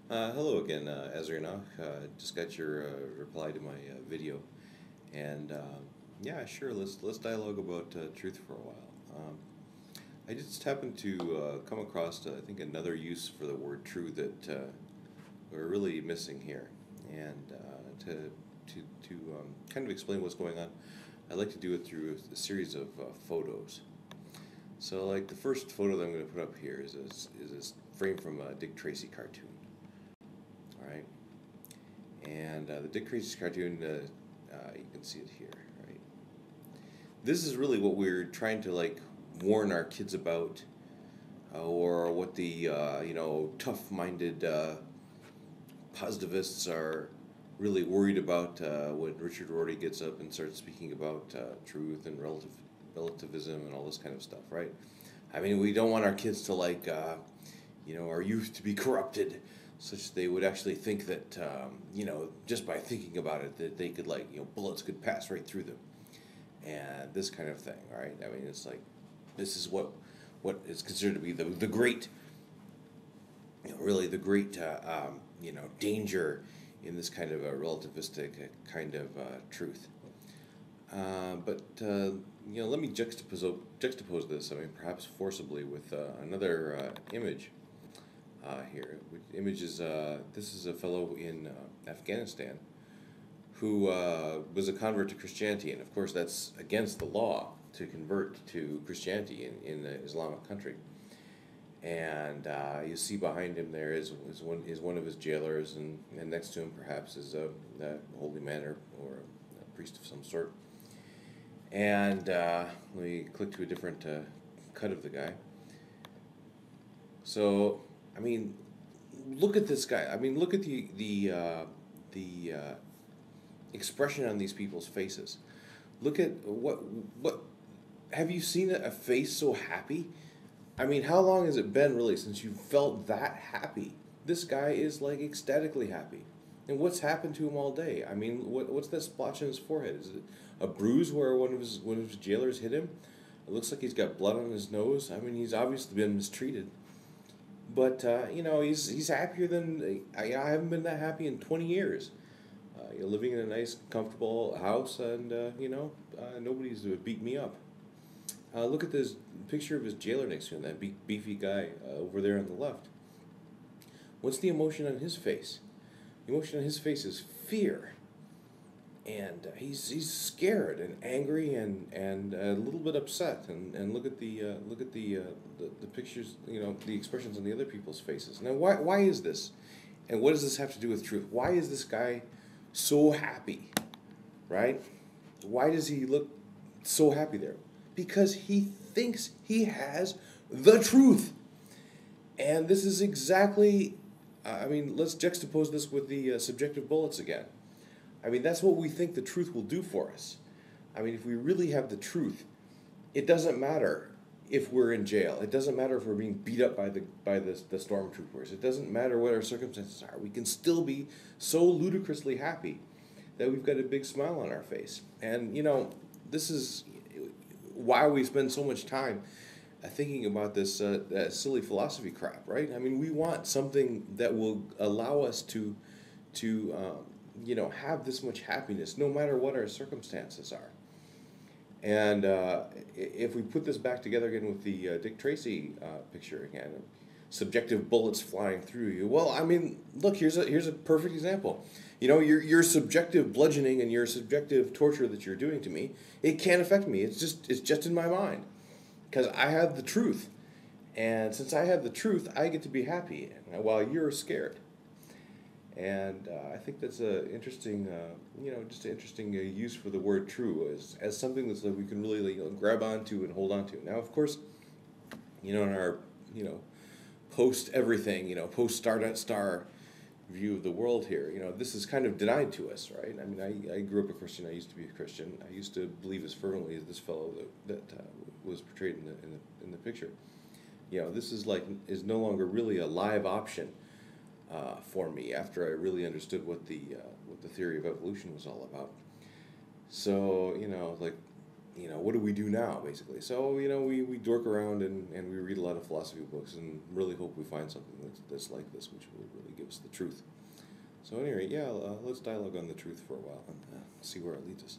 Hello again, Ezra. Just got your reply to my video, and yeah, sure. Let's dialogue about truth for a while. I just happened to come across, I think, another use for the word true that we're really missing here, and to kind of explain what's going on, I'd like to do it through a series of photos. So, like the first photo that I'm going to put up here is this frame from a Dick Tracy cartoon. All right. And the Dick Tracy cartoon, you can see it here, right? This is really what we're trying to like warn our kids about, or what the tough-minded positivists are really worried about when Richard Rorty gets up and starts speaking about truth and relativism and all this kind of stuff, right? I mean, we don't want our kids to like, our youth to be corrupted, such that they would actually think that, just by thinking about it, that they could like, bullets could pass right through them, and this kind of thing, right? I mean, it's like, this is what is considered to be the great, really the great, danger in this kind of a relativistic kind of truth. But let me juxtapose this. I mean, perhaps forcibly with another image here. Which image is this is a fellow in Afghanistan who was a convert to Christianity, and of course that's against the law to convert to Christianity in the Islamic country. And you see behind him there is one of his jailers, and next to him perhaps is a holy man or a priest of some sort. And let me click to a different cut of the guy. So, I mean, look at this guy. I mean, look at the expression on these people's faces. Look at what have you seen a face so happy? I mean, how long has it been really since you felt that happy? This guy is like ecstatically happy. And what's happened to him all day? I mean, what's that splotch on his forehead? Is it a bruise where one of his jailers hit him? It looks like he's got blood on his nose. I mean, he's obviously been mistreated. But he's happier than I haven't been that happy in 20 years. You're living in a nice, comfortable house, and nobody's beat me up. Look at this picture of his jailer next to him, that big, beefy guy over there on the left. What's the emotion on his face? The emotion on his face is fear, and he's scared and angry and a little bit upset. And look at the pictures, the expressions on the other people's faces. Now, why is this, and what does this have to do with truth? Why is this guy so happy, right? Why does he look so happy there? Because he thinks he has the truth. And this is exactly, I mean, let's juxtapose this with the subjective bullets again. I mean, that's what we think the truth will do for us. I mean, if we really have the truth, it doesn't matter if we're in jail. It doesn't matter if we're being beat up by the stormtroopers. It doesn't matter what our circumstances are. We can still be so ludicrously happy that we've got a big smile on our face. And this is why we spend so much time thinking about this that silly philosophy crap, right? I mean, we want something that will allow us to have this much happiness, no matter what our circumstances are. And if we put this back together again with the Dick Tracy picture again, subjective bullets flying through you. Well, I mean, look, here's a perfect example. Your subjective bludgeoning and your subjective torture that you're doing to me, it can't affect me. It's just in my mind, because I have the truth, and since I have the truth, I get to be happy while you're scared. And I think that's a interesting, just an interesting use for the word "true" as something that's like we can really grab onto and hold on to. Now, of course, in our post everything, post star view of the world here, this is kind of denied to us, right? I mean, I grew up a Christian. I used to be a Christian. I used to believe as fervently as this fellow that was portrayed in the picture. This is no longer really a live option for me after I really understood what the theory of evolution was all about. So what do we do now, basically? So we dork around and we read a lot of philosophy books and really hope we find something that's like this, which will really give give us the truth. So anyway, yeah, let's dialogue on the truth for a while and see where it leads us.